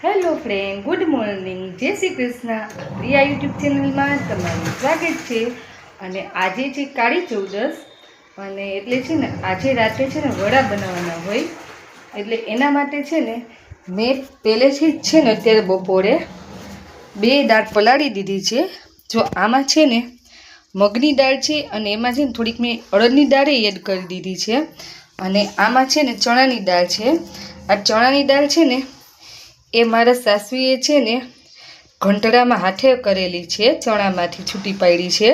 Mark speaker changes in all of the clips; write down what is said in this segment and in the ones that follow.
Speaker 1: Hello friend, good morning, જય Shri Krishna. Priya YouTube ચેનલમાં તમારું સ્વાગત છે. અને આજે છે કાળી ચૌદસ, અને એટલે છે ને આજે રાતે છે ને વડા બનાવવાના હોય, એટલે એના માટે છે ને મેં પહેલેથી જ છે ને અત્યારે બપોરે 2 દાળ પલાળી દીધી છે. જો આમાં છે ને મગની દાળ છે, અને એમાં છે ને થોડીક મેં અડદની દાળ એડ કરી દીધી છે, અને આમાં છે ને ચણાની દાળ છે. આ ચણાની દાળ છે ને એ મારા સાસુએ છે ને ઘંટડામાં હાથે કરેલી છે, ચણામાંથી છૂટી પાડી છે,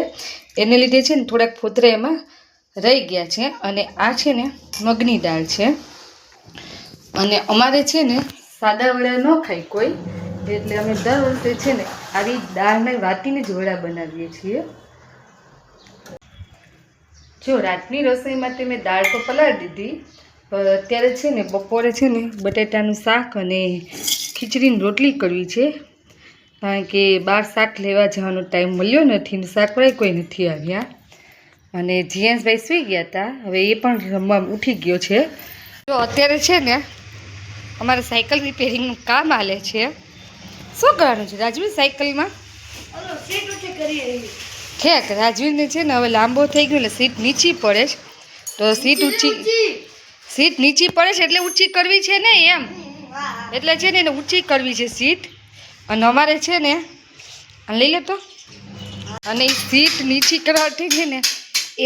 Speaker 1: એને લીધે છે ને થોડાક ફોતરા એમાં રહી ગયા છે. અને આ છે ને મગની દાળ છે, અને અમારે છે ને સાદા વડા ન ખાય કોઈ, એટલે અમે દર વર્ષે છે ને આવી દાળને વાટીને જ વડા બનાવીએ છીએ. જો રાતની રસોઈ માટે મેં દાળ તો પલાળી દીધી, પણ અત્યારે છે ને બપોરે છે ને બટેટાનું શાક અને ખીચડીની રોટલી કરવી છે, કારણ કે બહાર શાક લેવા જવાનો ટાઈમ મળ્યો નથી ને શાકવાળા કોઈ નથી આવ્યા. અને જીયાસભાઈ સૂઈ ગયા હતા, હવે એ પણ રમવા ઉઠી ગયો છે. તો અત્યારે છે ને અમારે સાયકલ રિપેરિંગનું કામ હાલે છે. શું કરવાનું છે રાજવીર સાયકલમાં? ઠેક રાજવીરને છે ને હવે લાંબો થઈ ગયો એટલે સીટ નીચી પડે છે, તો સીટ નીચી પડે છે એટલે ઊંચી કરવી છે ને એમ, એટલે છે ને એને ઊંચી કરવી છે સીટ. અને અમારે છે ને લઈ લે તો, અને એ સીટ નીચી કરવાથી છે ને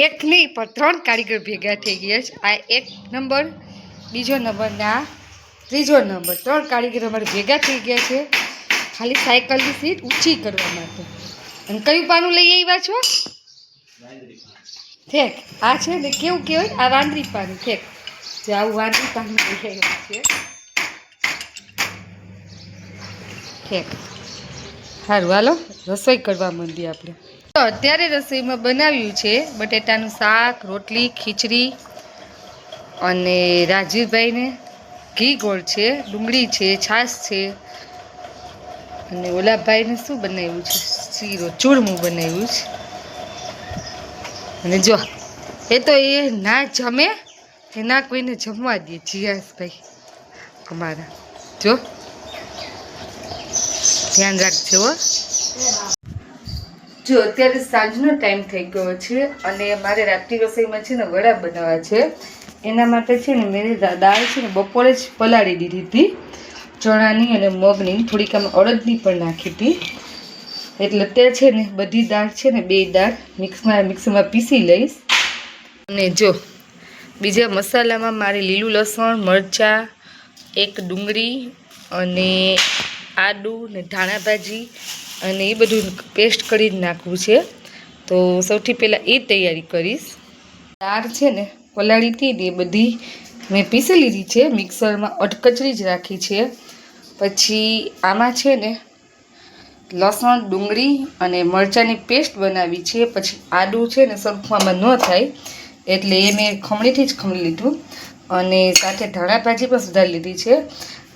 Speaker 1: એક નહીં પણ 3 કારીગર ભેગા થઈ ગયા છે. આ 1 નંબર, બીજો નંબર ને આ ત્રીજો નંબર, 3 કારીગર અમારે ભેગા થઈ ગયા છે ખાલી સાયકલની સીટ ઊંચી કરવા માટે. અને કયું પાનું લઈ આવ્યા છો? ઠેક આ છે ને કેવું કહેવાય, આ વાંદરી પાનું. ઠેક જે આવું વાંદરી પાનું લઈ આવ્યા છે. ઠેક સારું, હાલો રસોઈ કરવા માંડીએ આપણે. તો અત્યારે રસોઈમાં બનાવ્યું છે બટેટાનું શાક, રોટલી, ખીચડી, અને રાજીવભાઈને ઘી ગોળ છે, ડુંગળી છે, છાશ છે, અને ઓલાભાઈને શું બનાવ્યું છે? શીરો, ચૂરમું બનાવ્યું છે. અને જો એ તો એ ના જમે એ ના કોઈને જમવા દે જીયાસભાઈ અમારા. જો ધ્યાન રાખજો હો. જો અત્યારે સાંજનો ટાઈમ થઈ ગયો છે, અને મારે રાત્રિ રસોઈમાં છે ને વડા બનાવવા છે. એના માટે છે ને મેં દાળ છે ને બપોરે જ પલાળી દીધી હતી, ચણાની અને મગની, થોડીક આમ અડદની પણ નાખી હતી. એટલે અત્યારે છે ને બધી દાળ છે ને 2 દાળ મિક્સરમાં પીસી લઈશ. અને જો બીજા મસાલામાં મારે લીલું લસણ, મરચાં, 1 ડુંગળી, અને આદું ને ધાણા ભાજી, અને એ બધું પેસ્ટ કરી નાખવું છે. તો સૌથી પહેલાં એ તૈયારી કરીશ. દાળ છે ને પલાળી હતી ને એ બધી મેં પીસી લીધી છે, મિક્સરમાં અધકચરી જ રાખી છે. પછી આમાં છે ને લસણ, ડુંગળી અને મરચાંની પેસ્ટ બનાવી છે. પછી આદું છે ને સરખવામાં ન થાય એટલે એ મેં ખમણીથી જ ખમણી લીધું, અને સાથે ધાણા ભાજી પણ સુધારી લીધી છે.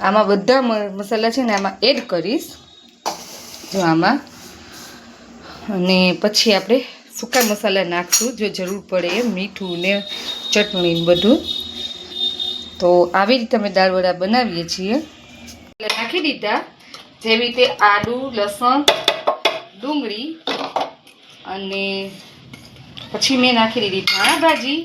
Speaker 1: આમાં બધા મસાલા છે ને આમાં એડ કરીશ, જો આમાં. અને પછી આપણે સૂકા મસાલા નાખશું જો જરૂર પડે એમ, મીઠું ને ચટણી ને બધું. તો આવી રીતે અમે દાળ વડા બનાવીએ છીએ. એટલે નાખી દીધા જેવી રીતે આદું, લસણ, ડુંગળી, અને પછી મેં નાખી દીધી ધાણા ભાજી,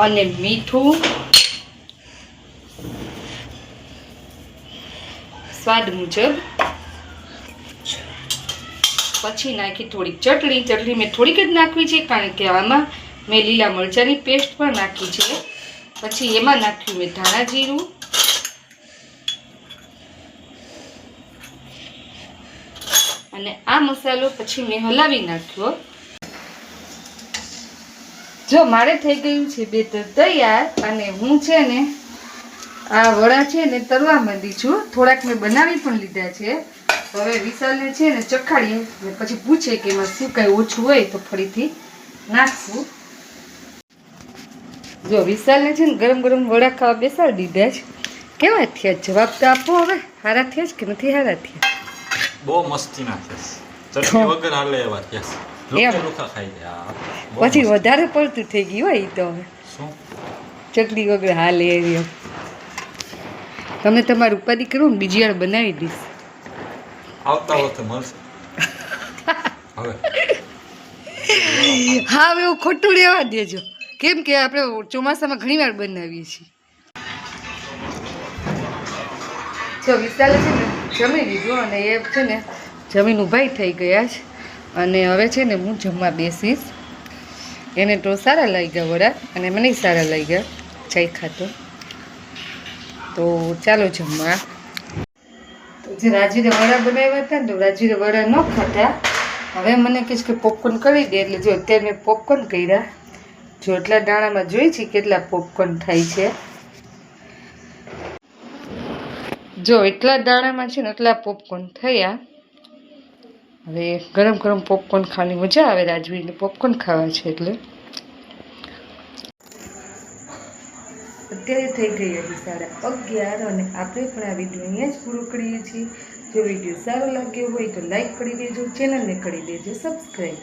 Speaker 1: અને મીઠું સ્વાદ મુજબ. પછી નાખી થોડીક ચટણી મેં થોડીક જ નાખવી છે, કારણ કે આમાં મેં લીલા મરચાંની પેસ્ટ પણ નાખી છે. પછી એમાં નાખ્યું મેં ધાણા જીરું, અને આ મસાલો પછી મેં હલાવી નાખ્યો. જો મારે થઈ ગયું છે બેટર તૈયાર, અને હું છે ને આ વડા છે ને તરવા માંડી છું. થોડાક મેં બનાવી પણ લીધા છે. હવે વિશાલને છે ને ચખાડીએ, પછી પૂછે કે એમાં શું કાંઈ ઓછું હોય તો ફરીથી નાખશું. જો વિશાલને છે ને ગરમ ગરમ વડા ખાવા બેસાડી દીધા છે. કેવા થયા જવાબ તો આપો હવે, સારા થયા છે કે નથી સારા થયા?
Speaker 2: બહુ મસ્તી ના થયા, ચટણી વગર હાલે એવા થયા. લુખા ખાઈ ગયા.
Speaker 1: પછી વધારે પડતું થઈ ગયું હોય તો હવે
Speaker 2: શું
Speaker 1: ચટણી વગર હાલે એવી એમ. તમે તમારું ઉપાધિ કરો ને બીજી વાર બનાવી દઈશ.
Speaker 2: આવતા વખતે મળશે હવે.
Speaker 1: હા હવે એવું ખોટું રહેવા દેજો, કેમ કે આપણે ચોમાસામાં ઘણી વાર બનાવીએ છીએ. જો વિશાલે છે ને જમી લીધું અને એ છે ને જમીન ઊભાઈ થઈ ગયા છે અને હવે છે ને હું જમવા બેસીશ. એને તો સારા લાગ્યા વડા અને મને સારા લાગ્યા ચાય ખાતો. તો ચાલો જમવા. તો જે રાજીને વડા બનાવ્યા હતા ને તો રાજીને વડા ન ખાતા. હવે મને કહીશ કે પોપકોર્ન કરી દે, એટલે જો અત્યારે મેં પોપકોર્ન કર્યા. જો એટલા દાણામાં જોઈ છે કેટલા પોપકોર્ન થાય છે. જો એટલા દાણામાં છે ને એટલા પોપકોર્ન થયા. હવે ગરમ ગરમ પોપકોર્ન ખાવાની મજા આવે. રાજવીને પોપકોર્ન ખાવા છે એટલે અત્યારે થઈ ગઈ હતી 11:30 અને આપણે પણ આ વિડીયો અહીંયા જ પૂરો કરીએ છીએ. જો વિડીયો સારો લાગ્યો હોય તો લાઈક કરી દેજો, ચેનલને કરી દેજો સબસ્ક્રાઈબ.